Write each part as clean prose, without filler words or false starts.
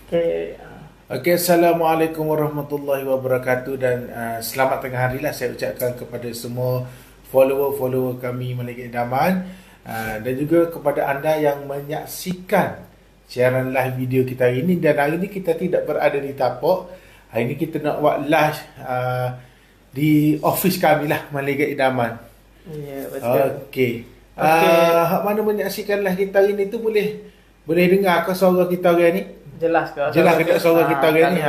Okey. Okey, Assalamualaikum warahmatullahi wabarakatuh dan selamat tengah hari lah saya ucapkan kepada semua follower-follower kami Malaikat Idaman dan juga kepada anda yang menyaksikan siaran live video kita hari ini. Dan hari ini kita tidak berada di Tapok. Hari ini kita nak buat live di office kami lah, Malaikat Idaman. Ya, betul. Okey. Hak mana menyaksikan live kita hari ini tu boleh dengar ke suara kita hari ni? Jelas ke? Jelas ke suara kita hari ni?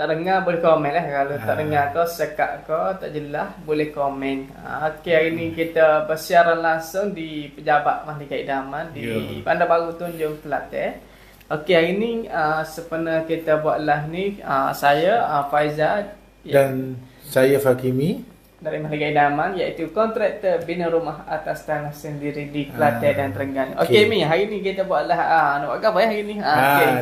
Tak dengar boleh komen lah. Kalau tak dengar ke, sekat ke, tak jelas, boleh komen. Okey, hari ni kita bersiaran langsung di Pejabat Malaikat Idaman di Bandar Baru Tunjung Kelantan. Okey, hari ni sebenarnya kita buat live ni saya Faizal dan saya Fakimi dari Malaikat Idaman, iaitu kontraktor bina rumah atas tanah sendiri di Kelantan dan Terengganu. Okey, Mi, hari ni kita buat lah nak buat apa ya hari ni?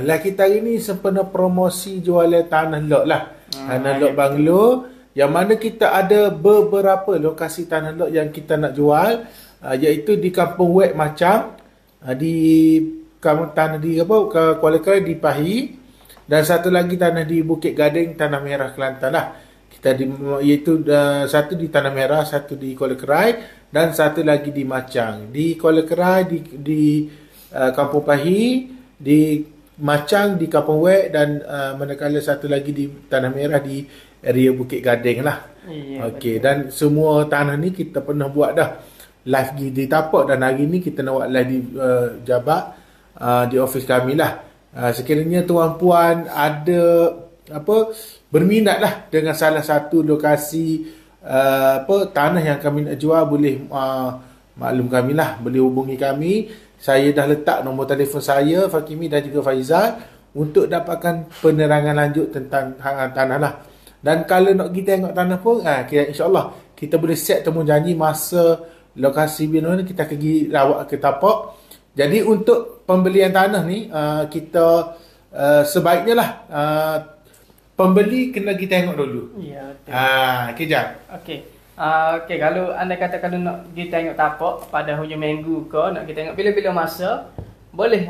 Lah kita hari ni sempena promosi jualan tanah lot lah. Tanah lot banglo, yang mana kita ada beberapa lokasi tanah lot yang kita nak jual, iaitu di Kampung Wek Macang, di tanah di Kuala Krai di Pahi, dan satu lagi tanah di Bukit Gading, Tanah Merah Kelantan lah. Iaitu satu di Tanah Merah, satu di Kuala Krai, dan satu lagi di Macang. Di Kuala Krai di Kampung Pahi, di Macang di Kampung Wek, dan manakala satu lagi di Tanah Merah di area Bukit Gading lah. Okey, dan semua tanah ni kita pernah buat dah live di Tapok, dan hari ni kita nak buat live di Jabat, di office kami lah. Sekiranya tuan-puan ada berminat lah dengan salah satu lokasi tanah yang kami nak jual, boleh maklum kami lah, boleh hubungi kami. Saya dah letak nombor telefon saya, Fakimi dan juga Faizal, untuk dapatkan penerangan lanjut tentang tanah lah. Dan kalau nak pergi tengok tanah pun, insyaAllah kita boleh set temu janji masa lokasi bina ni kita pergi rawat ke Tapok. Jadi untuk pembelian tanah ni, kita sebaiknya lah pembeli kena pergi tengok dulu. Ya, betul. Kejap. Okey. Okey, kalau anda kata kalau nak pergi tengok Tapok pada hujung minggu ke, nak pergi tengok bila-bila masa, boleh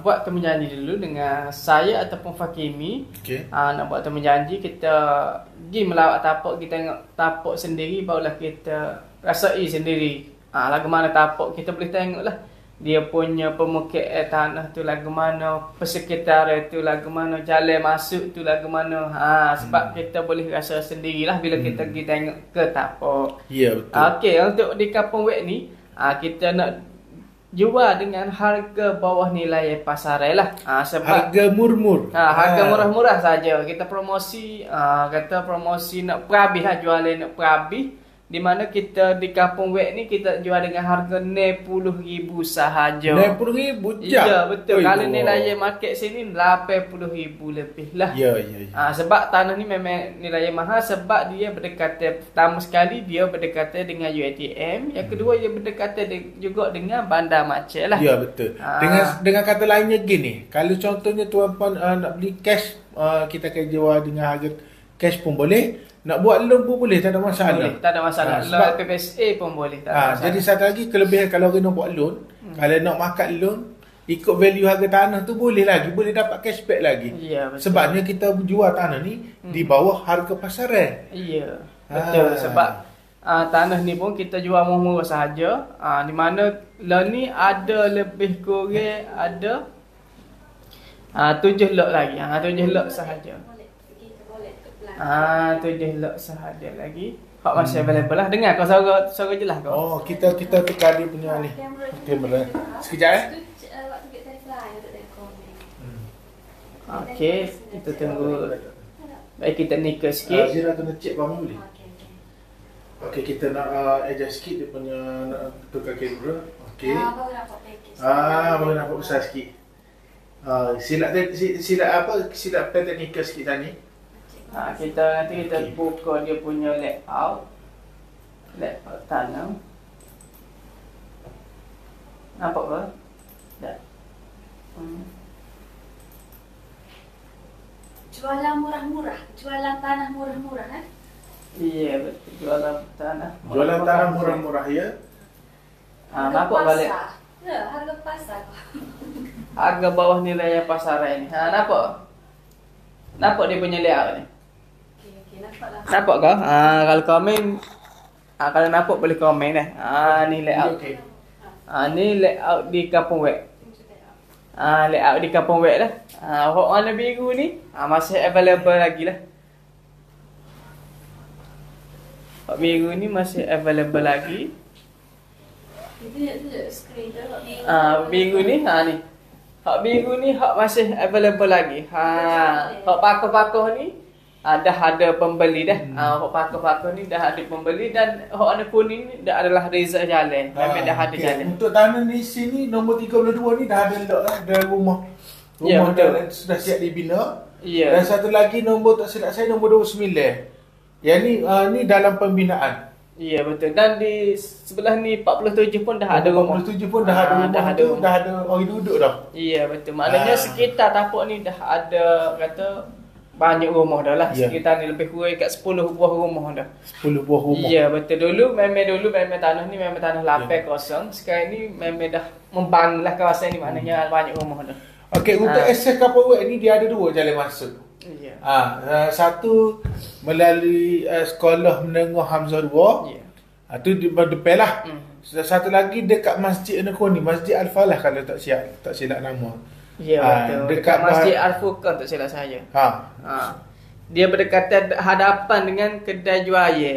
buat temu janji dulu dengan saya ataupun Fakimi. Okey. Nak buat temu janji, kita pergi melawat Tapok, kita tengok Tapok sendiri, barulah kita rasai sendiri. Lagu mana Tapok, kita boleh tengok lah dia punya pemukiman tanah tu lagu mana, persekitar tu lagu mana, jalan masuk tu lagu mana. Sebab kita boleh rasa sendirilah bila kita pergi tengok ke Tapok. Ya, betul. Okey, untuk di Kampung Wek ni, kita nak jual dengan harga bawah nilai pasaran lah. Sebab harga murmur. Harga murah-murah saja. Kita promosi, kata promosi nak perhabis lah, jualan nak perhabis. Di mana kita di Kampung Wek ni kita jual dengan harga RM90,000 sahaja. RM90,000 je? Ya, betul. Kalau nilai market sini RM80,000 lebih lah. Ya. Sebab tanah ni memang nilai mahal, sebab dia berdekatan, pertama sekali dia berdekatan dengan UiTM, yang kedua dia berdekatan juga dengan Bandar Macang lah. Ya, betul. Dengan kata lainnya gini, kalau contohnya tuan-puan nak beli cash, kita akan jual dengan harga cash pun boleh. Nak buat loan pun boleh, tak ada masalah. Boleh, tak ada masalah. Loan PPSA pun boleh, tak ada masalah. Jadi satu lagi kelebihan kalau orang nak buat loan, kalau nak makan loan, ikut value harga tanah tu boleh lagi, boleh dapat cashback lagi. Ya, betul. Sebabnya kita jual tanah ni di bawah harga pasaran. Ya, betul. Sebab tanah ni pun kita jual murah-murah sahaja. Di mana loan ni ada lebih kurang ada 7 lot lagi. 7 lot sahaja. 7 lot sahaja lagi. Hak masih available lah. Dengar kau suara jelas kau. Oh, kita tukar dia punya ni. Kamera. Sekejap Okey, kita tunggu. Baik, kita nikah sikit. Zira kena check bang boleh. Okey, kita nak adjust sikit dia punya, nak tukar kamera. Okey. Baru nampak besar sikit. Silap teknikal sikit tadi. Nanti kita buka dia punya layout tanam. Nampak ke? Tak. Jualan murah-murah, jualan tanah murah-murah kan? Iya, betul. Jualan tanah. Jualan tanah murah-murah ya. Nampak balik. Ya, harga pasar. Harga bawah nilai yang pasaran ni. Ha, nampak? Nampak dia punya layout ni? Okey, nampak lah. Nampak kau? Ha, kalau komen, kalau nampak boleh komen dah. Ha, ni layout. Okey. Ha, ni layout di Kampung Wek. Ha, layout di Kampung Wek lah. Ha, hok warna biru ni masih available lagi lah. Hok biru ni masih available lagi. Itu skrin tu. Biru ni, ni. Hak biru ni hak masih available lagi. Hak pakuh-pakuh ni dah ada pembeli dah. Hak pakuh-pakuh ni dah ada pembeli dan hak warna kuning ni dah adalah rezek jalan. Memang dah ada Okey. jalan. Untuk tanah di sini nombor 32 ni dah ada lot lah, dah rumah. Ya, Rumah betul. dah sudah siap dibina. Ya. Dan satu lagi nombor tak silap saya nombor 29. Yang ni dalam pembinaan. Ya betul. Dan di sebelah ni 47 pun dah ada rumah. 47 pun dah ada rumah tu, dah ada orang duduk dah. Ya betul. Maknanya sekitar tapak ni dah ada kata banyak rumah dah lah. Ya. Sekitar ni lebih kurang kat 10 buah rumah dah. 10 buah rumah. Ya betul. Dulu memang tanah ni memang tanah lapis kosong. Sekarang ni memang dah membangun lah kawasan ni, maknanya banyak rumah dah. Okey, untuk akses Kampung Wek ni dia ada dua jalan masuk. Ya. Satu melalui sekolah menengah Hamzah 2. Ya. Tu di depan lah. Satu lagi dekat Masjid Nekoni, Masjid Al-Falah kalau tak silap nama. Ya betul. Dekat Masjid Al-Furqan tak silap saya. Dia berdekatan hadapan dengan kedai juaya.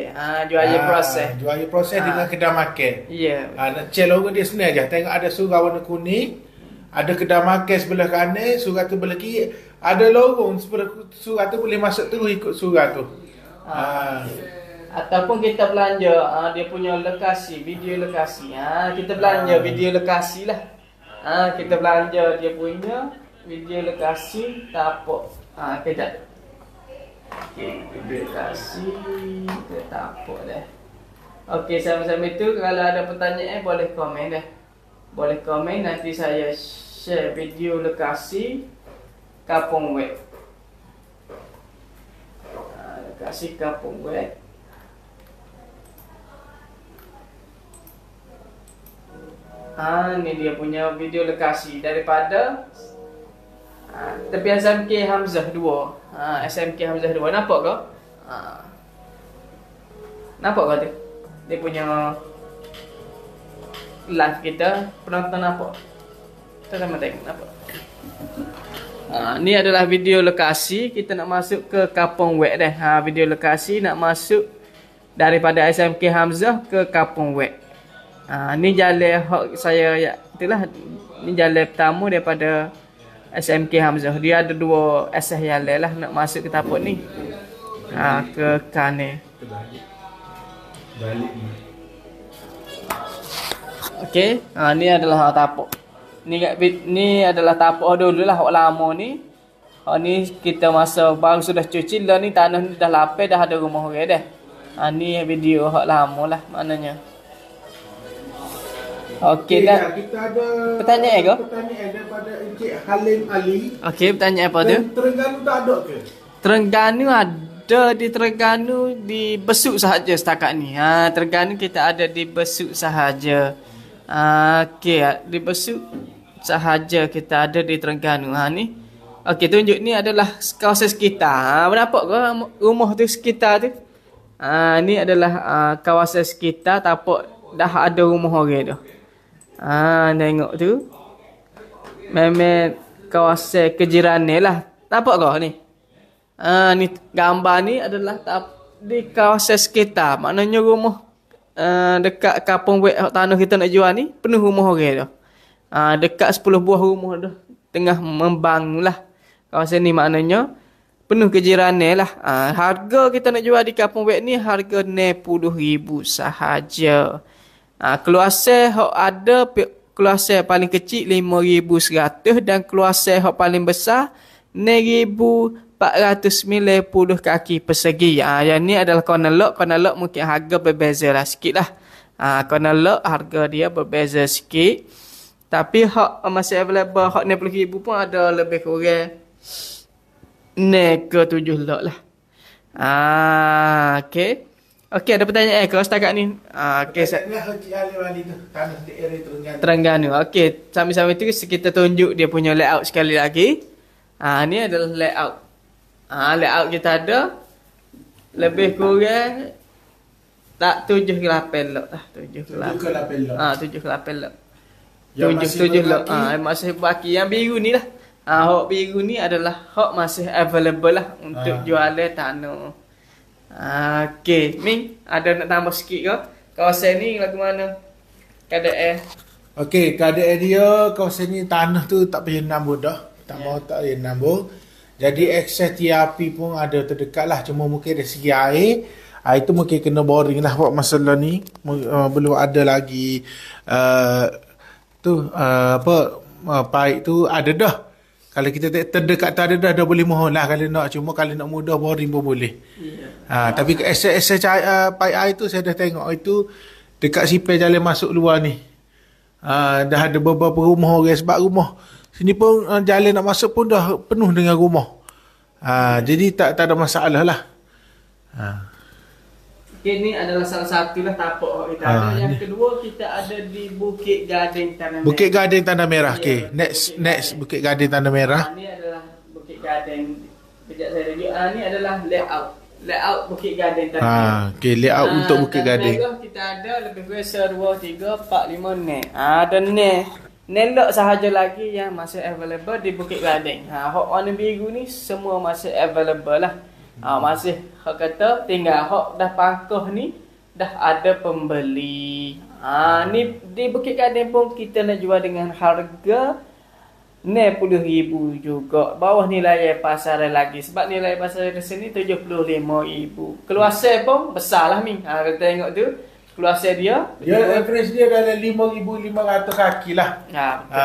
Juaya proses. Juaya proses dengan kedai makan. Ya. Nak cek logo dia senang je. Tengok ada surau warna kuning. Ada kedai makan sebelah kanan, surau tu belah kiri. Ada lorong sebelah surau tu, boleh masuk terus ikut surau tu. Ataupun kita belanja dia punya lokasi, video lokasi. Kita belanja video lokasi lah. Kita belanja dia punya video lokasi tapak. Kejap. Okey, video lokasi kita tapak dah. Okey, sama-sama itu kalau ada pertanyaan boleh komen dah. Boleh komen, nanti saya share video lokasi Kampung Wek. Lokasi Kampung Wek. Ni dia punya video lokasi daripada tepi SMK Hamzah 2. SMK Hamzah 2. Nampak kau? Nampak kau tu? Dia punya live kita, penonton nampak? Kita sama tengok, nampak? Ni adalah video lokasi. Kita nak masuk ke Kampung Wek dah. Video lokasi nak masuk daripada SMK Hamzah ke Kampung Wek. Ni jalan hak saya itulah. Ni jalan pertama daripada SMK Hamzah. Dia ada dua asas jalan lah nak masuk ke tapak ni. Ke kanan. Balik ni. Okey, ni adalah tapak. Ni adalah tapak dulu lah, hak lama ni. Hak ni kita masa baru sudah cuci lah, ni tanah ni dah lapis, dah ada rumah orang dah. Ni video hak lama lah maknanya. Okey dah. Kita ada pertanyaan ke? Pertanyaan daripada Encik Halim Ali. Okey, pertanyaan apa tu? Dan Terengganu tak ada ke? Terengganu ada, di Terengganu di Besuk sahaja setakat ni. Terengganu kita ada di Besuk sahaja. Okey, di Besuk sahaja kita ada di Terengganu. Ni. Okey, tunjuk ni adalah kawasan sekitar. Berapa ke rumah tu sekitar tu? Ni adalah kawasan sekitar, tapak dah ada rumah orang tu. Tengok tu. Memang kawasan kejiranan lah. Nampak kau ni? Ni gambar ni adalah di kawasan sekitar. Maknanya rumah dekat Kampung Wek tanah kita nak jual ni penuh rumah orang tu. Dekat 10 buah rumah tu tengah membangun lah. Kawasan ni maknanya penuh kejiranan lah. Harga kita nak jual di Kampung Wek ni harga RM60,000 sahaja. Keluasan hak ada, keluasan paling kecil RM5,100 dan keluasan hak paling besar RM490 kaki persegi. Yang ni adalah corner lot. Corner lot mungkin harga berbeza lah sikit lah. Corner lot harga dia berbeza sikit. Tapi hak masih available, hak RM60,000 pun ada lebih kurang ke 7 lot lah. Okay. Okey, ada pertanyaan kalau setakat ni. Okey, Lah Haji Ali Wali tu tanah daerah Terengganu. Terengganu. Okey, sambil-sambil tu kita tunjuk dia punya layout sekali lagi. Ni adalah layout. Layout kita ada lebih kurang tak 7 ke 8 lot lah. 7 ke 8 lot. 7 ke 8 lot. 7 lot. Masih baki. Yang biru ni lah. Hak biru ni adalah hak masih available lah untuk jualan tanah. Okey, Ming, ada nak tambah sikit ke? Kawasan ni lagu mana? Keadaan. Okey, keadaan dia kawasan ni tanah tu tak payah nambah dah. Tak mau tak payah nambah. Jadi akses TRP pun ada terdekat lah. Cuma mungkin dari segi air, itu mungkin kena boring lah buat masalah ni. Belum ada lagi pipe tu ada dah. Kalau kita terdekat tu ada dah boleh mohon lah kalau nak. Cuma kalau nak mudah boring pun boleh. Tapi akses pipe air tu saya dah tengok itu dekat sipir jalan masuk luar ni. Dah ada beberapa rumah orang sebab rumah sini pun jalan nak masuk pun dah penuh dengan rumah. Jadi tak ada masalah lah. Okay, ni adalah salah satu lah tapak kita ada. Yang kedua kita ada di Bukit Gading Tanah Merah. Bukit Gading Tanah Merah. Okay. Next Bukit Gading Tanah Merah. Ni adalah Bukit Gading. Kejap saya tunjuk. Ni adalah layout Bukit Gading Tanah Merah. Okay, layout untuk Bukit Gading. Kita ada lebih kurang 1, 2, 3, 4, 5 net. Ada net. Nelok sahaja lagi yang masih available di Bukit Gading. Hak warna biru ni semua masih available lah. Masih hak kata tinggal hak dah pangkah ni dah ada pembeli. Ni di Bukit Gading pun kita nak jual dengan harga 60,000 juga. Bawah nilai pasaran lagi. Sebab nilai pasaran di sini 75,000. Keluasan pun besar lah Ming. Kita tengok tu. Keluasan dia. Average dia dalam 5,500 kaki lah.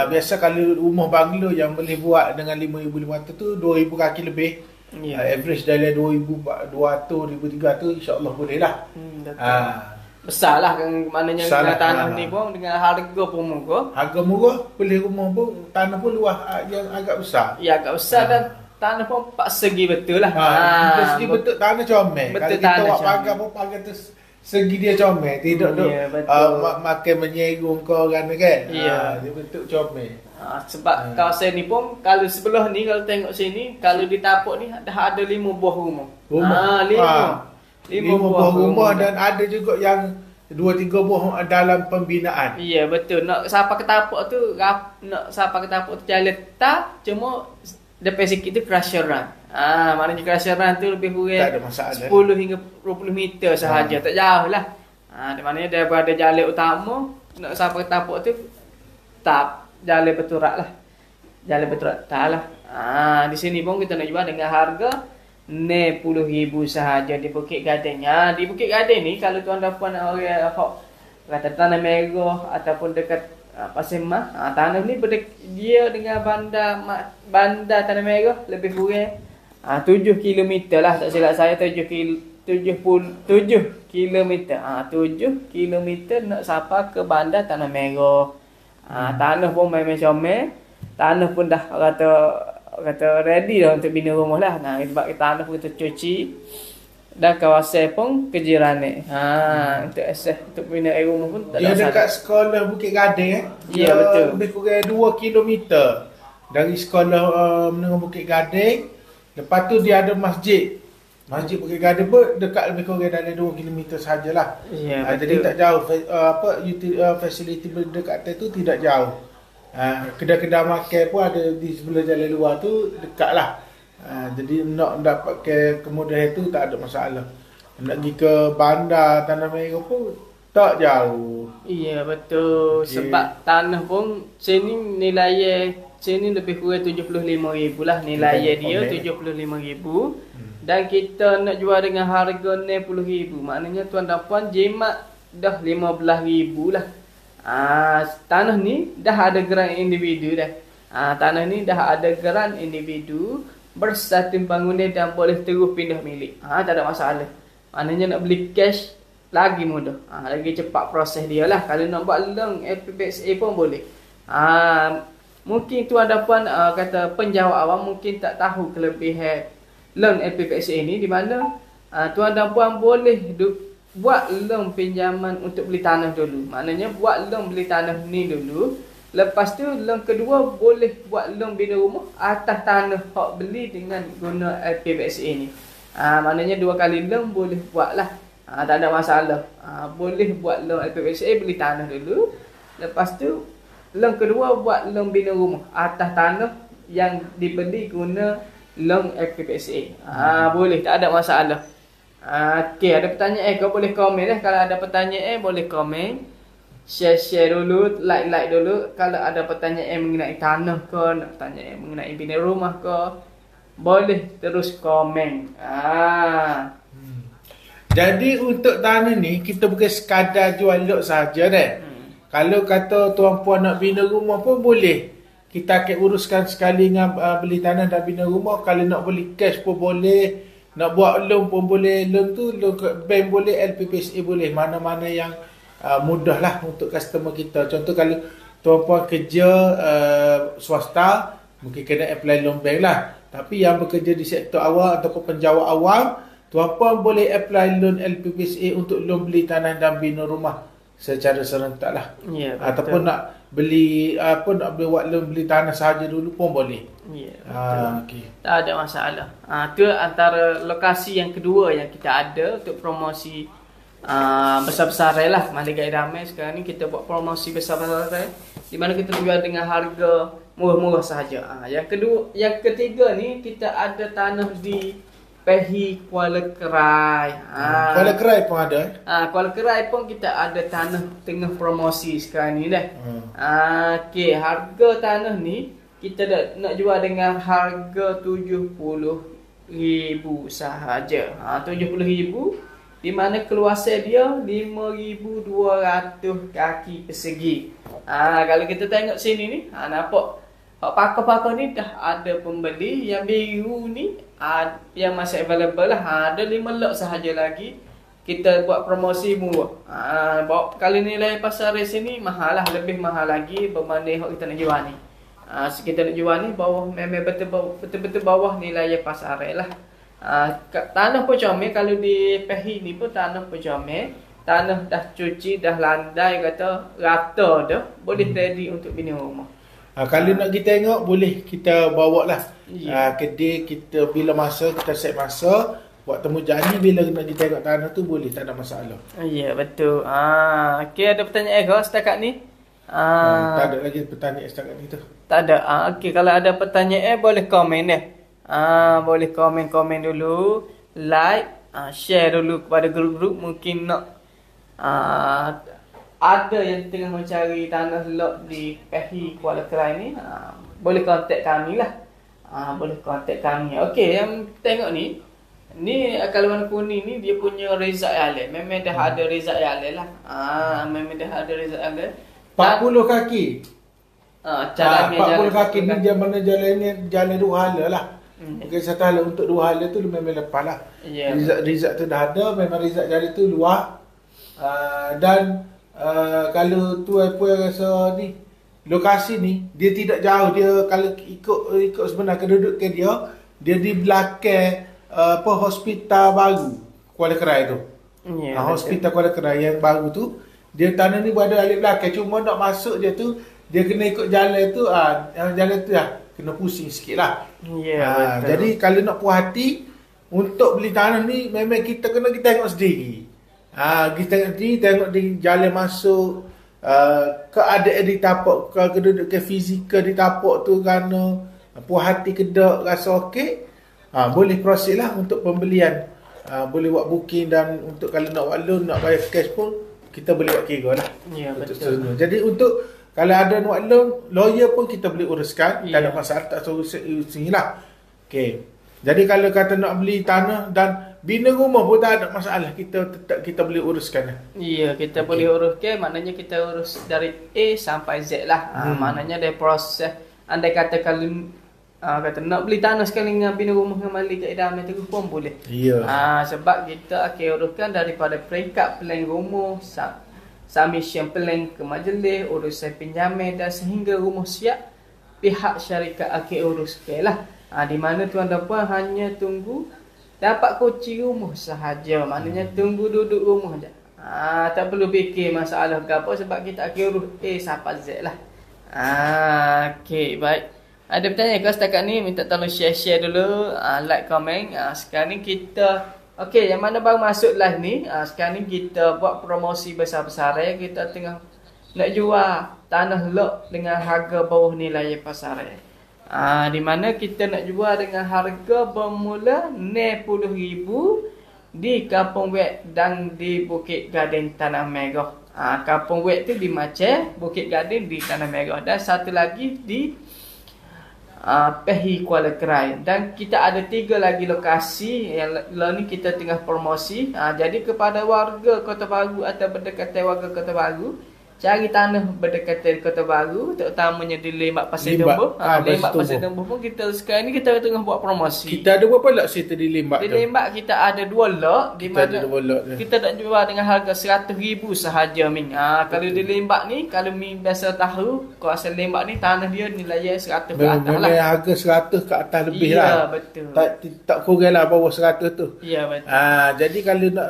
Biasa kalau rumah banglo yang boleh buat dengan 5,500 tu 2,000 kaki lebih. Average dalam 2,200, 2,300 insyaAllah boleh lah. Besar lah kan, maknanya dengan tanah ni pun dengan harga pun murah. Harga murah, beli rumah pun tanah pun luas yang agak besar. Ya agak besar dan tanah pun 4 segi betul lah. Segi betul tanah comel. Kalau kita buat pagar pun pagar tu segi dia comel. Tidak makan menyerung ke orang kan. Dia betul comel. Sebab kawasan ni pun kalau sebelah ni kalau tengok sini kalau di tapak ni dah ada 5 buah rumah. 5 buah rumah dan ada juga yang 2-3 buah dalam pembinaan. Ya betul. Nak sampai ke tapak tu jalan tak cuma depan sikit tu crusher run. Maknanya crusher run tu lebih kurang 10 hingga 20 meter sahaja, tak jauh lah. Di maknanya daripada jalan utama nak sampai ke tapak tu tak jalan berturak lah. Jalan berturak tak lah. Di sini pun kita nak jual dengan harga 60,000 sahaja di Bukit Gading. Di Bukit Gading ni kalau tuan dan puan orang kata Tanah Merah ataupun dekat Pasir Mas, tanah ni dia dengan bandar Tanah Merah lebih kurang 7 km lah, tak silap saya 7 km. 7 km nak sampai ke bandar Tanah Merah. Tanah pun memang comel. Tanah pun dah kata ready dah untuk bina rumah lah. Sebab tanah pun kita cuci. Dan kawasan pun kejiran untuk akses untuk bina rumah pun tak ada masalah. Dekat sekolah Bukit Gading Ya betul. Lebih kurang 2 km dari sekolah menengah Bukit Gading. Lepas tu dia ada masjid. Masjid Bukit Gading pun dekat lebih kurang dalam 2 km sahajalah. Ya, jadi tak jauh. Fasiliti berdekatan tu tidak jauh. Kedai-kedai makan pun ada di sebelah jalan luar tu dekat lah. Jadi nak dapatkan kemudahan tu tak ada masalah. Nak pergi ke bandar Tanah Merah pun tak jauh. Ya betul. Okay. Sebab tanah pun sini nilai sini lebih kurang 75,000 lah nilai dia 75,000. Dan kita nak jual dengan harga 60,000. Maknanya tuan dan puan jimat dah 15,000 lah. Tanah ni dah ada geran individu dah. Tanah ni dah ada geran individu berstatus bangunan dan boleh terus pindah milik. Tak ada masalah. Maknanya nak beli cash lagi mudah. Lagi cepat proses dia lah. Kalau nak buat loan LPPSA pun boleh. Mungkin tuan dan puan kata penjawab awam mungkin tak tahu kelebihan loan LPPSA ini di mana tuan dan puan boleh buat loan pinjaman untuk beli tanah dulu. Maknanya buat loan beli tanah ni dulu. Lepas tu loan kedua boleh buat loan bina rumah atas tanah hak beli dengan guna LPPSA ni. Maknanya 2 kali loan boleh buat lah. Tak ada masalah. Boleh buat loan LPPSA beli tanah dulu. Lepas tu loan kedua buat loan bina rumah atas tanah yang dibeli guna loan LPPSA. Boleh, tak ada masalah. Okey, ada pertanyaan kau boleh komen Kalau ada pertanyaan boleh komen. Share dulu, like dulu. Kalau ada pertanyaan mengenai tanah ke, nak pertanyaan mengenai bina rumah ke, boleh terus komen. Jadi untuk tanah ni kita bukan sekadar jual lot saja dah. Kalau kata tuan puan nak bina rumah pun boleh. Kita akan uruskan sekali dengan beli tanah dan bina rumah. Kalau nak beli cash pun boleh. Nak buat loan pun boleh. Loan tu loan ke bank boleh, LPPSA boleh. Mana-mana yang mudah lah untuk customer kita. Contoh kalau tuan puan kerja swasta, mungkin kena apply loan bank lah. Tapi yang bekerja di sektor awam ataupun penjawat awam, tuan puan boleh apply loan LPPSA untuk loan beli tanah dan bina rumah secara serentak lah. Ya, Ataupun nak beli nak buat loan beli tanah sahaja dulu pun boleh. Ya, betul. Okay. Tak ada masalah. Tu antara lokasi yang kedua yang kita ada untuk promosi besar-besaran lah. Maligai Ramai sekarang ni kita buat promosi besar-besaran di mana kita jual dengan harga murah-murah sahaja. Yang ketiga ni kita ada tanah di Pehi Kuala Kerai. Kuala Kerai pun ada. Kuala Kerai pun kita ada tanah tengah promosi sekarang ni dah. Okey, harga tanah ni kita nak jual dengan harga 70,000 sahaja. 70,000 di mana keluasan dia 5,200 kaki persegi. Kalau kita tengok sini ni, nampak pakar-pakar ni dah ada pembeli. Yang biru ni yang masih available lah. Ada 5 lot sahaja lagi. Kita buat promosi murah. Kali nilai pasar sini mahal lah, lebih mahal lagi berbanding yang kita nak jual ni. Kita nak jual ni bawah, memang betul-betul bawah nilai pasar lah. Tanah pun comel. Kalau di Pehi ni pun tanah pun comel. Tanah dah cuci, dah landai, kata rata dah. Boleh ready untuk bina rumah. Kalau nak kita tengok, boleh kita bawa lah. Ya. Kedai kita bila masa, kita set masa. Buat temu janji bila nak kita tengok tanah tu boleh, tak ada masalah. Ya, betul. Okey, ada pertanyaan kau setakat ni? Tak ada lagi pertanyaan setakat ni tu. Tak ada. Okey, kalau ada pertanyaan boleh komen deh. Boleh komen dulu, like, share dulu kepada grup-grup. Mungkin nak ada yang tengah mencari tanah lot di Pehi Kuala Kerai ni, boleh kontak kami lah. Boleh kontak kami. Okey, yang tengok ni kalau warna kuning ni dia punya Reza Allen. Memang dah ada Reza Allen lah. Memang dah ada Reza Allen. 40 kaki. Caranya 40 kaki ni dia mana jalannya jalan 2 hala lah. Mungkin satu hala untuk 2 hala tu memang lepas lah. Ya. Rizak tu dah ada, memang Rizak jalan tu luar. Dan kalau tuan-puan rasa ni lokasi ni dia tidak jauh. Dia kalau ikut sebenarnya kedudukan dia di belakang hospital baru Kuala Kerai tu. Ya, Hospital Kuala Kerai yang baru tu, dia tanah ni berada alik belakang. Cuma nak masuk dia tu, dia kena ikut jalan tu. Jalan tu kena pusing sikit lah. Ya, betul. Jadi kalau nak puas hati untuk beli tanah ni, memang kita kena kita tengok sendiri. Kita tengok di jalan masuk, keadaan di tapak, kedudukan fizikal di tapak tu, kerana puas hati kedak, rasa okey, boleh proses lah untuk pembelian. Boleh buat booking, dan untuk kalau nak buat loan, nak bayar cash pun kita boleh buat kira lah. Ya, betul. betul. Jadi untuk kalau ada nak buat loan, lawyer pun kita boleh uruskan. Tak ada Ya. masalah, tak sini lah. Okay. Jadi kalau kata nak beli tanah dan bina rumah pun tak ada masalah. Kita boleh uruskan lah. Ya, kita boleh uruskan. Maknanya kita urus dari A sampai Z lah. Maknanya dari proses. Andai kata kalau kata nak beli tanah sekali dengan bina rumah dengan malik kat Damai terus pun boleh. Ya. Sebab kita akan uruskan daripada peringkat plan rumah, submission plan ke majlis, urusan pinjaman, dan sehingga rumah siap, pihak syarikat akan uruskan lah. Di mana tuan dan puan hanya tunggu dapat kunci rumah sahaja. Maknanya tunggu duduk rumah je. Tak perlu fikir masalah ke apa sebab kita akan huruf A sampai Z lah. Okey, baik. Ada pertanyaan ke setakat ni? Minta tolong share dulu, like, komen. Sekarang ni kita okey, yang mana baru masuk live ni, sekarang ni kita buat promosi besar-besaran. Kita tengah nak jual tanah lot dengan harga bawah nilai pasaran. Di mana kita nak jual dengan harga bermula RM60,000 di Kampung Wet dan di Bukit Gaden Tanah Merah. Kampung Wet tu di Maceh, Bukit Gaden di Tanah Merah, dan satu lagi di Pehi Kuala Kerai. Dan kita ada 3 lagi lokasi yang ni kita tengah promosi. Jadi kepada warga Kota Baru atau berdekatan warga Kota Baru, cari tanah berdekatan Kota Baru, terutamanya di Lembak Pasir Tumbuh. Lembak Pasir Tumbuh pun kita sekarang ni kita tengah buat promosi. Kita ada berapa lot situ di Lembak Di tu? Lembak kita ada 2 lot, di mana kita nak jual dengan harga RM100,000 sahaja Min. Kalau di Lembak ni, kalau Min biasa tahu, kawasan Lembak ni tanah dia nilai 100 ke atas lah. Memang harga 100 ke atas lebih Ya, lah. betul. Tak kurang lah bawah 100 tu. Ya, betul. Jadi kalau nak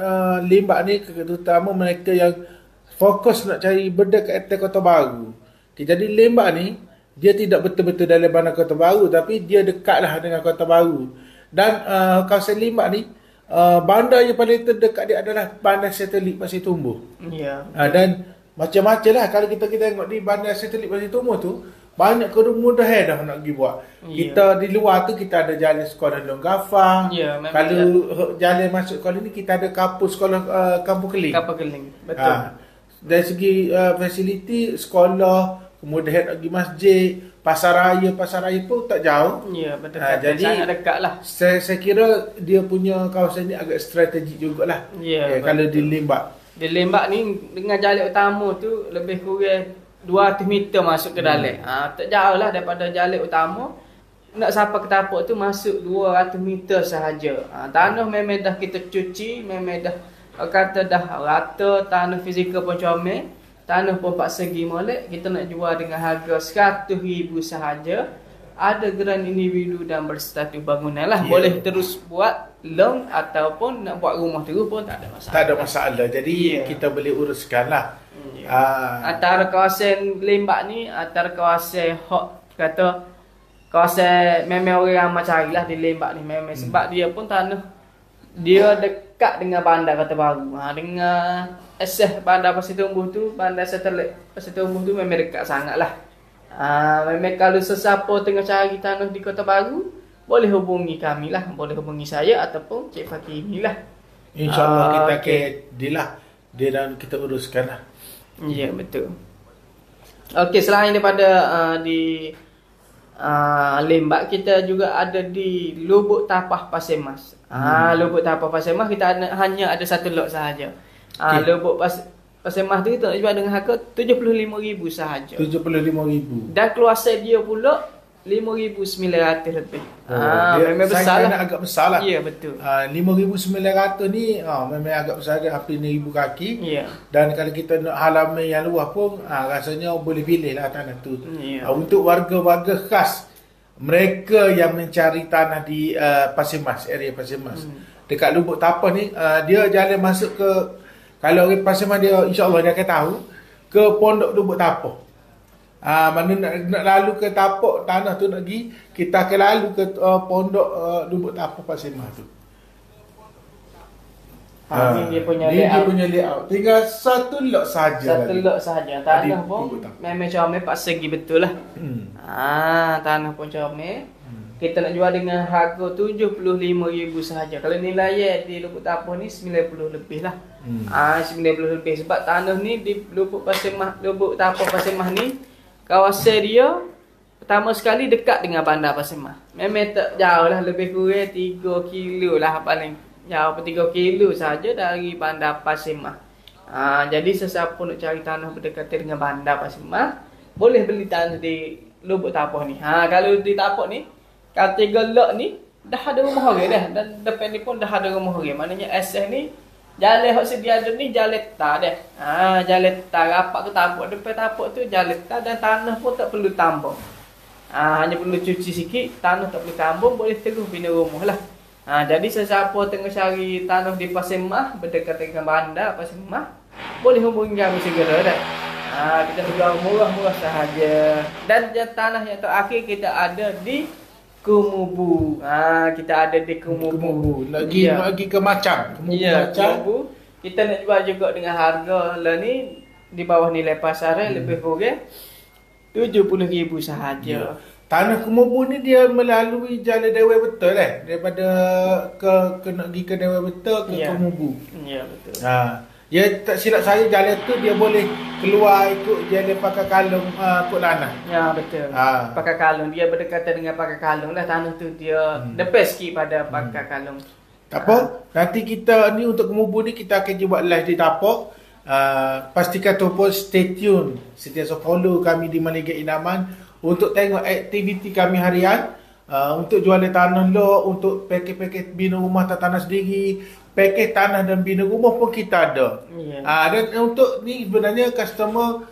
Lembak ni, terutama mereka yang fokus nak cari berdekatan Kota Baru. Jadi Lembak ni dia tidak betul-betul dalam bandar Kota Baru, tapi dia dekatlah dengan Kota Baru. Dan kawasan Lembak ni bandar yang paling terdekat dia adalah bandar satelit Pasir Tumbuh. Ya. Dan macam-macam lah kalau kita tengok di bandar satelit Pasir Tumbuh tu, banyak kemudahan dah nak pergi buat. Kita di luar tu kita ada jalan sekolah Long Gafang. Kalau jalan masuk sekolah ni kita ada kampus sekolah Kampung Keling. Kampung Keling. Betul. Dari segi fasiliti sekolah, kemudian pergi masjid, pasar raya pun tak jauh. Ya, betul. Jadi sangat dekat lah. Saya kira dia punya kawasan ni agak strategik jugalah. Ya, kalau di Lembak. Di Lembak ni dengan jalan utama tu lebih kurang 200 meter masuk ke dalam. Tak jauh lah daripada jalan utama. Nak sampai ke tapak tu masuk 200 meter sahaja. Tanah memang dah kita cuci, memang dah kata dah rata, tanah fizikal pun comel, tanah pun 4 segi molek. Kita nak jual dengan harga RM100,000 sahaja. Ada geran individu dan berstatus bangunan lah. Boleh terus buat loan ataupun nak buat rumah terus pun tak ada masalah. Tak ada masalah. Jadi kita boleh uruskan lah. Antara kawasan Lembak ni, antara kawasan hok kata kawasan memang orang ramai carilah di Lembak ni memang sebab dia pun tanah dia dekat dengan bandar Kota Baru. Dengan akses bandar Pasir Tumbuh tu, bandar satelit Pasir Tumbuh tu memang dekat sangatlah. Memang kalau sesiapa tengah cari tanah di Kota Baru, boleh hubungi kami lah, boleh hubungi saya ataupun Cik Fakimi lah. InsyaAllah kita akan dia dan kita uruskan lah. Ya, betul. Okey, selain daripada di Lembak, kita juga ada di Lubuk Tapah Pasir Mas. Lubuk Tapah Pasir Mas kita hanya ada 1 lot sahaja. Lubuk Pasir Mas tu kita nak jual dengan harga RM75,000 sahaja. RM75,000. Dan keluasan dia pula RM5,900 lebih. Memang besar lah. Agak besar lah. Ya, betul. RM5,900 ni memang agak besar, hampir 1,000 kaki. Ya. Dan kalau kita nak halaman yang luas pun rasanya boleh pilih lah tanah tu. Ya. Untuk warga-warga khas, mereka yang mencari tanah di Pasir Mas, area Pasir Mas. Dekat Lubuk Tapah ni, dia jalan masuk ke, kalau orang Pasir Mas dia insyaAllah dia akan tahu, ke Pondok Lubuk Tapah. Mana nak lalu ke tapak tanah tu nak pergi, kita akan lalu ke pondok Lubuk Tapah Pasir Mas tu. Ni dia punya layout. Tinggal 1 lot saja. 1 lot sahaja. Tanah pun memang comel 4 segi betul lah. Tanah pun comel. Kita nak jual dengan harga RM75,000 sahaja. Kalau nilai di Lubuk Tapah ni 90 lebih lah. 90 lebih sebab tanah ni di Lubuk Tapah Pasir Mas ni, kawasan dia pertama sekali dekat dengan bandar Pasir Mas. Memang tak jauh lah, lebih kurang 3 kilo lah, paling jauh 3 kilo saja dari bandar Pasir Mas. Jadi sesiapa nak cari tanah berdekatan dengan bandar Pasir Mas, boleh beli tanah di Lubuk Tapah ni. Kalau di Tapah ni, kalau 3 lot ni dah ada rumah orang dah, dan depan ni pun dah ada rumah orang. Maknanya akses ni, jalan hak sedia ada ni jalan tar dah. Jalan tar rapat ke tapak, depan tapak tu jalan tar, dan tanah pun tak perlu tambang. Hanya perlu cuci sikit, tanah tak perlu tambang, boleh terus bina rumah lah. Jadi sesiapa tengah cari tanah di Pasir Mas berdekatan dengan bandar Pasir Mas, boleh hubungi kami segera dah. Kita jual murah-murah sahaja. Dan tanah yang terakhir kita ada di Kumubu. Kita ada di Kumubu. Lagi ke Macang. Kumubu Macang. Kumubu. Kita nak jual juga dengan harga lah ni di bawah nilai pasaran lebih kurang 70,000 sahaja. Tanah Kumubu ni dia melalui jalan Dewai Betul daripada nak pergi ke Dewai Betul ke Kumubu. Ya, betul. Ya, tak silap saya jalan tu dia boleh keluar ikut jalan Pakar Kalung Kok Lanah. Ya, betul. Pakar Kalung dia berdekatan dengan Pakar Kalung lah. Tanah tu dia depan sikit pada Pakar Kalung. Tak apa. Nanti kita ni untuk Kumubu ni kita akan buat live di Tapok. Pastikan tu stay tune. Sentiasa follow kami di Maligat Idaman untuk tengok aktiviti kami harian. Untuk jualan tanah lo, untuk pakej-pakej bina rumah tanah sendiri, pakej tanah dan bina rumah pun kita ada. Dan untuk ni sebenarnya customer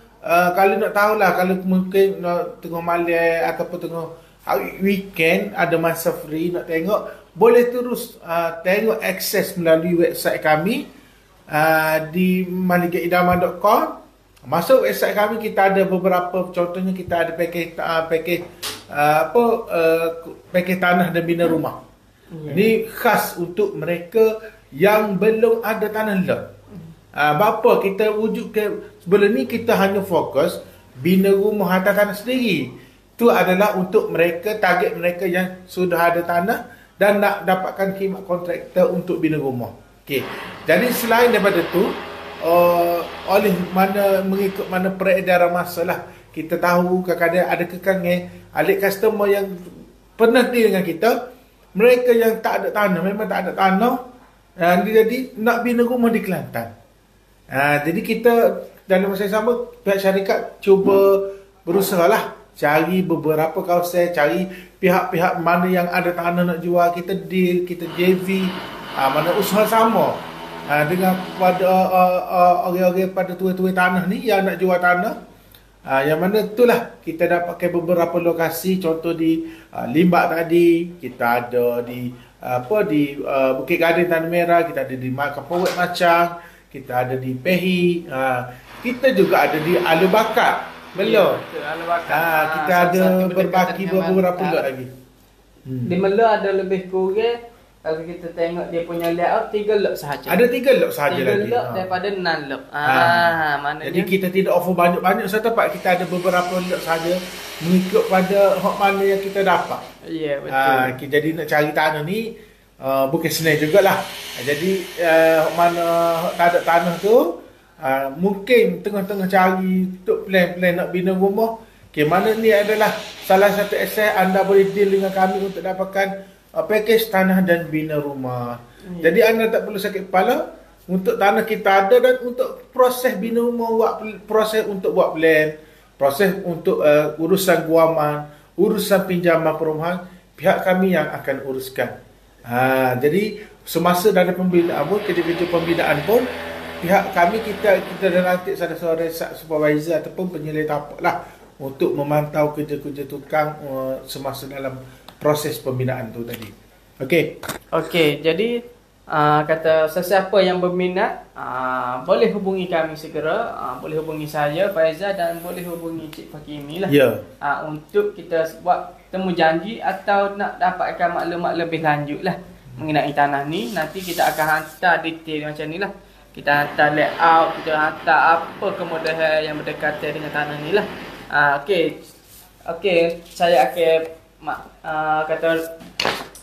kalau nak tahulah, kalau mungkin nak tengok malam ataupun tengok hari weekend ada masa free nak tengok, boleh terus tengok akses melalui website kami di maligatidaman.com. Masuk website kami, kita ada beberapa, contohnya kita ada pakej pakej tanah dan bina rumah. Ini khas untuk mereka yang belum ada tanah lot. Bapa kita wujud ke sebelum ni kita hanya fokus bina rumah atas tanah sendiri. Itu adalah untuk mereka, target mereka yang sudah ada tanah dan nak dapatkan khidmat kontraktor untuk bina rumah. Okey. Jadi selain daripada tu, oleh mana mengikut mana peredaran masa lah, kita tahu kadang-kadang ada kekangan alik customer yang pernah deal dengan kita, mereka yang tak ada tanah, memang tak ada tanah, jadi nak bina rumah di Kelantan. Jadi kita dalam masa yang sama pihak syarikat cuba berusaha lah cari beberapa kawasan, cari pihak-pihak mana yang ada tanah nak jual, kita deal, kita JV, mana usaha sama dengan pada orang-orang pada tua-tua tanah ni yang nak jual tanah. Yang mana itulah kita dapatkan beberapa lokasi, contoh di Limbak tadi, kita ada di Bukit Gading Tanah Merah, kita ada di Kapawet Macang, kita ada di Pehi, kita juga ada di Alor Bakar Melo. Kita ada berbaki beberapa lot lagi. Di Melo ada lebih kurang, kalau kita tengok dia punya layout 3 lot sahaja. Ada 3 lot sahaja lagi. 3 lot daripada 6 lot. Maknanya jadi kita tidak offer banyak-banyak, satu tempat kita ada beberapa lot sahaja mengikut pada hak mana yang kita dapat. Ya, betul. Jadi nak cari tanah ni bukan senang jugalah. Jadi hak mana tak ada tanah tu, mungkin tengah-tengah cari untuk plan-plan nak bina rumah. Mana ni adalah salah satu akses anda boleh deal dengan kami untuk dapatkan pakej tanah dan bina rumah. Jadi anda tak perlu sakit kepala, untuk tanah kita ada, dan untuk proses bina rumah, proses untuk buat plan, proses untuk urusan guaman, urusan pinjaman perumahan, pihak kami yang akan uruskan. Jadi semasa dalam pembinaan pun, kerja-kerja pembinaan pun, pihak kami kita dah lantik salah seorang supervisor ataupun penyelai tapak lah untuk memantau kerja-kerja tukang semasa dalam proses pembinaan tu tadi. Okey, jadi kata sesiapa yang berminat boleh hubungi kami segera, boleh hubungi saya Faizal dan boleh hubungi Cik Fakimi lah. Untuk kita buat temu janji atau nak dapatkan maklumat lebih lanjut lah mengenai tanah ni. Nanti kita akan hantar detail macam ni lah. Kita hantar layout, kita hantar apa kemudahan yang berdekatan dengan tanah ni lah. Okey, saya akan kata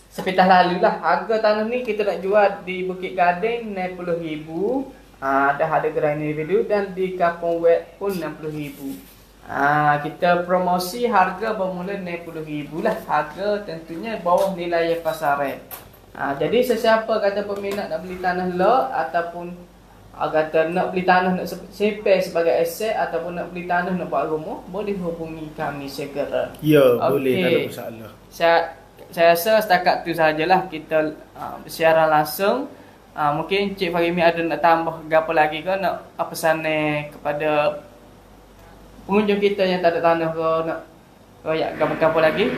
sepintas lalu lah. Harga tanah ni kita nak jual di Bukit Gading 60,000, dah ada gerai individu, dan di Kampung Wet pun 60,000. Kita promosi harga bermula 60,000 lah. Harga tentunya bawah nilai pasaran. Jadi sesiapa kata peminat nak beli tanah lot ataupun kata nak beli tanah nak simpan sebagai aset ataupun nak beli tanah nak buat rumah, boleh hubungi kami segera. Boleh, tak ada masalah. Saya rasa setakat tu sajalah kita bersiaran langsung. Mungkin Cik Farimi ada nak tambah apa lagi ke, nak pesan kepada pengunjung kita yang tak ada tanah ke, nak royak apa lagi?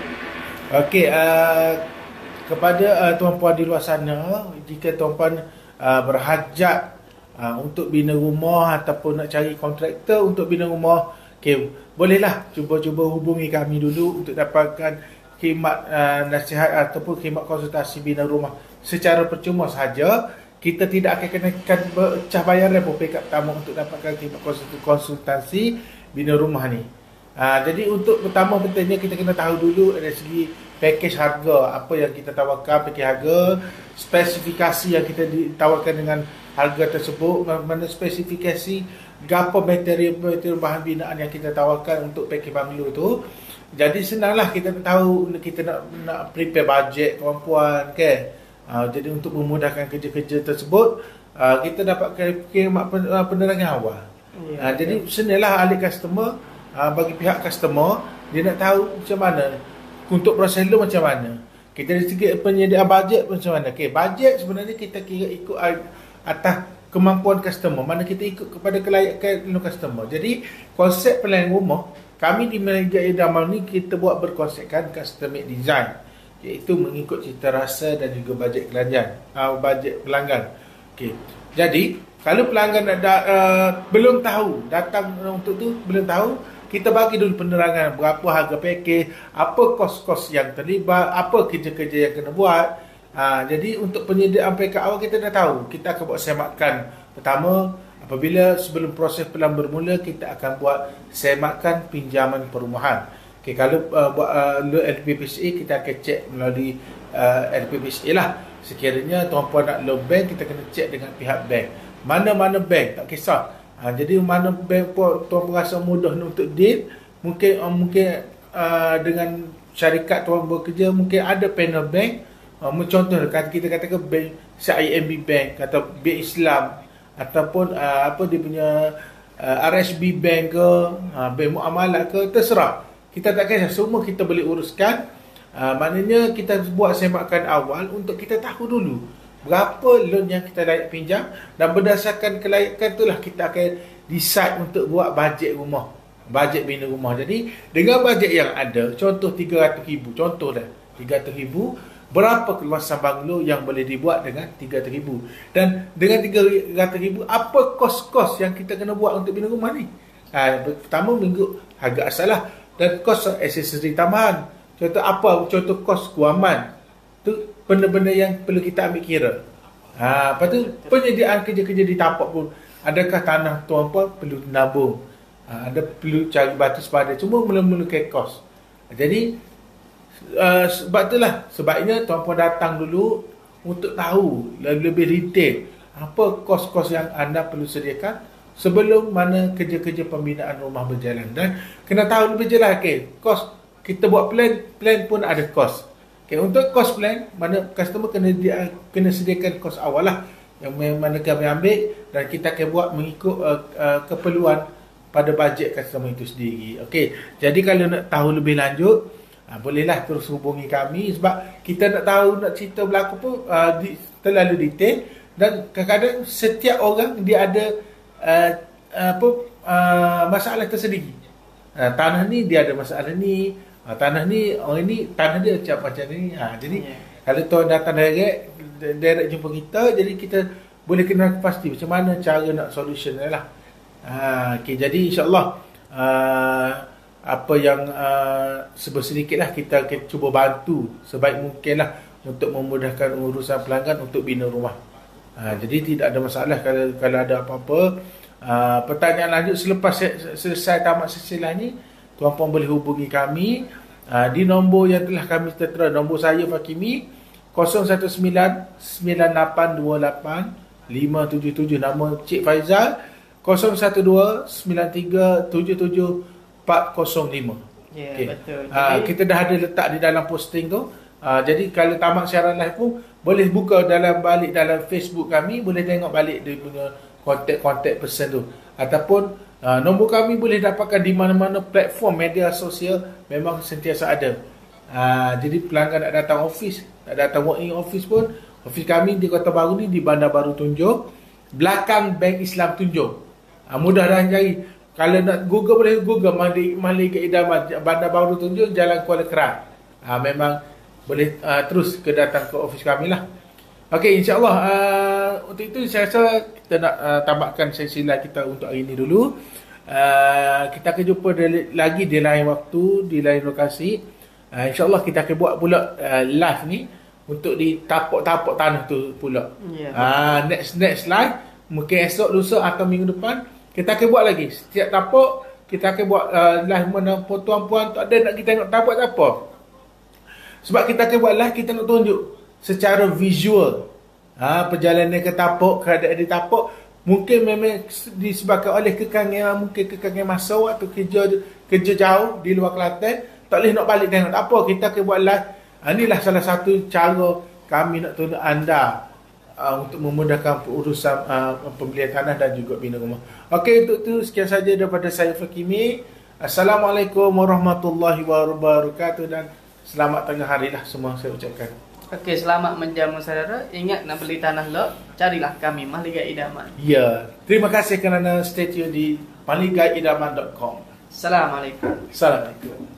Kepada tuan-puan di luar sana, jika tuan-puan berhajat untuk bina rumah ataupun nak cari kontraktor untuk bina rumah, okey, bolehlah cuba-cuba hubungi kami dulu untuk dapatkan khidmat nasihat ataupun khidmat konsultasi bina rumah secara percuma sahaja. Kita tidak akan kenakan pecah bayaran pun peringkat pertama untuk dapatkan khidmat konsultasi bina rumah ni. Jadi untuk pertama pentingnya kita kena tahu dulu dari segi package harga, apa yang kita tawarkan, package harga, spesifikasi yang kita ditawarkan dengan harga tersebut, mana spesifikasi gapo material bahan binaan yang kita tawarkan untuk package banglo tu. Jadi senanglah kita tahu kita nak prepare bajet tuan-puan kan. Jadi untuk memudahkan kerja-kerja tersebut, kita dapatkan penerangan awal. Jadi senanglah ahli customer, bagi pihak customer, dia nak tahu macam mana untuk proses lu macam mana. Kita dari segi penyediaan bajet macam mana. Okey, bajet sebenarnya kita kira ikut atas kemampuan customer, mana kita ikut kepada kelayakan customer. Jadi konsep pelayanan rumah kami di Manager Idamal ni kita buat berkonsepkan custom made design, iaitu mengikut cita rasa dan juga bajet bajet pelanggan. Okey. Jadi kalau pelanggan belum tahu, datang untuk tu belum tahu, kita bagi dulu penerangan berapa harga package, apa kos-kos yang terlibat, apa kerja-kerja yang kena buat. Jadi untuk penyediaan package awal kita dah tahu. Kita akan buat semakan. Pertama, apabila sebelum proses pelan bermula, kita akan buat semakan pinjaman perumahan. Okay, kalau buat LPPCA, kita akan cek melalui LPPCA lah. Sekiranya tuan-puan nak loan bank, kita kena cek dengan pihak bank. Mana-mana bank, tak kisah. Jadi mana bank pun tuan rasa mudah untuk deal, mungkin dengan syarikat tuan bekerja, mungkin ada panel bank. Contoh kita katakan bank CIMB Bank atau Bank Islam ataupun dia punya RSB Bank ke, Bank Muamalat ke, terserah. Kita tak kisah, semua kita boleh uruskan. Maknanya kita buat semakan awal untuk kita tahu dulu berapa loan yang kita layak pinjam, dan berdasarkan kelayakan itulah kita akan decide untuk buat bajet rumah, bajet bina rumah. Jadi dengan bajet yang ada, contoh 300,000, contoh dah 300,000, berapa keluasan banglo yang boleh dibuat dengan 300,000, dan dengan 300,000 apa kos-kos yang kita kena buat untuk bina rumah ni. Pertama minggu harga asalah, dan kos aksesori tambahan. Contoh kos guaman tu, benda-benda yang perlu kita ambil kira. Lepas tu penyediaan kerja-kerja di tapak pun, adakah tanah tuan-puan perlu nabung, ada perlu cari batu sepadan, cuma mula-mulakan kos. Jadi sebab itulah sebabnya tuan-puan datang dulu untuk tahu lebih detail apa kos-kos yang anda perlu sediakan sebelum mana kerja-kerja pembinaan rumah berjalan. Dan kena tahu lebih jelas, kos kita buat plan pun ada kos. Untuk kos plan, mana customer kena sediakan kos awal lah yang mana kami ambil, dan kita akan buat mengikut keperluan pada bajet customer itu sendiri. Jadi kalau nak tahu lebih lanjut, bolehlah terus hubungi kami, sebab kita nak tahu, nak cerita berlaku pun terlalu detail, dan kadang-kadang setiap orang dia ada masalah tersendiri. Tanah ni dia ada masalah ni, tanah ni orang ni tanah dia macam ni. Jadi kalau tuan datang direct jumpa kita, jadi kita boleh kenal pasti macam mana cara nak solution lah. Jadi insyaAllah apa yang sedikit lah kita akan cuba bantu sebaik mungkin lah untuk memudahkan urusan pelanggan untuk bina rumah. Jadi tidak ada masalah kalau ada apa-apa. Pertanyaan lanjut selepas selesai tamat silsilah ni, tuan-puan boleh hubungi kami di nombor yang telah kami tertera. Nombor saya Fakimi 0199828 577, nama Cik Faizal 0129377405. Betul. Kita dah ada letak di dalam posting tu. Jadi kalau tamat siaran live pun boleh buka balik dalam Facebook kami, boleh tengok balik dia punya kontak person tu, ataupun nombor kami boleh dapatkan di mana-mana platform media sosial, memang sentiasa ada. Jadi pelanggan nak datang office, nak datang walk-in office pun, office kami di Kota Baru ni, di Bandar Baru Tunjung, belakang Bank Islam Tunjung. Mudah dah cari. Kalau nak Google, boleh Google Malikat Idaman Bandar Baru Tunjung, Jalan Kuala Keran. Memang boleh terus datang ke office kami lah. InsyaAllah untuk itu saya rasa kita nak tamatkan sesi live kita untuk hari ini dulu. Kita akan jumpa lagi di lain waktu, di lain lokasi. InsyaAllah kita akan buat pula live ni untuk di tapak-tapak tanah tu pula. Next live mungkin esok, lusa atau minggu depan kita akan buat lagi. Setiap tapak kita akan buat live mana tuan-puan tak ada nak kita tengok tapak apa. Sebab kita akan buat live, kita nak tunjuk secara visual perjalanan ke tapak, keadaan di tapak. Mungkin memang disebabkan oleh kekangan, mungkin kekangan masa waktu kerja jauh di luar Kelantan, tak boleh nak balik tengok. Tak apa, kita akan buat live. Inilah salah satu cara kami nak tolong anda untuk memudahkan urusan pembelian tanah dan juga bina rumah. Okey, untuk itu sekian saja daripada saya Fakimi. Assalamualaikum warahmatullahi wabarakatuh dan selamat tengah hari lah semua saya ucapkan. Okey, selamat menjamu saudara. Ingat nak beli tanah lot, carilah kami Mahligai Idaman. Ya, terima kasih kerana stay tune di mahligaiidaman.com. Assalamualaikum. Assalamualaikum.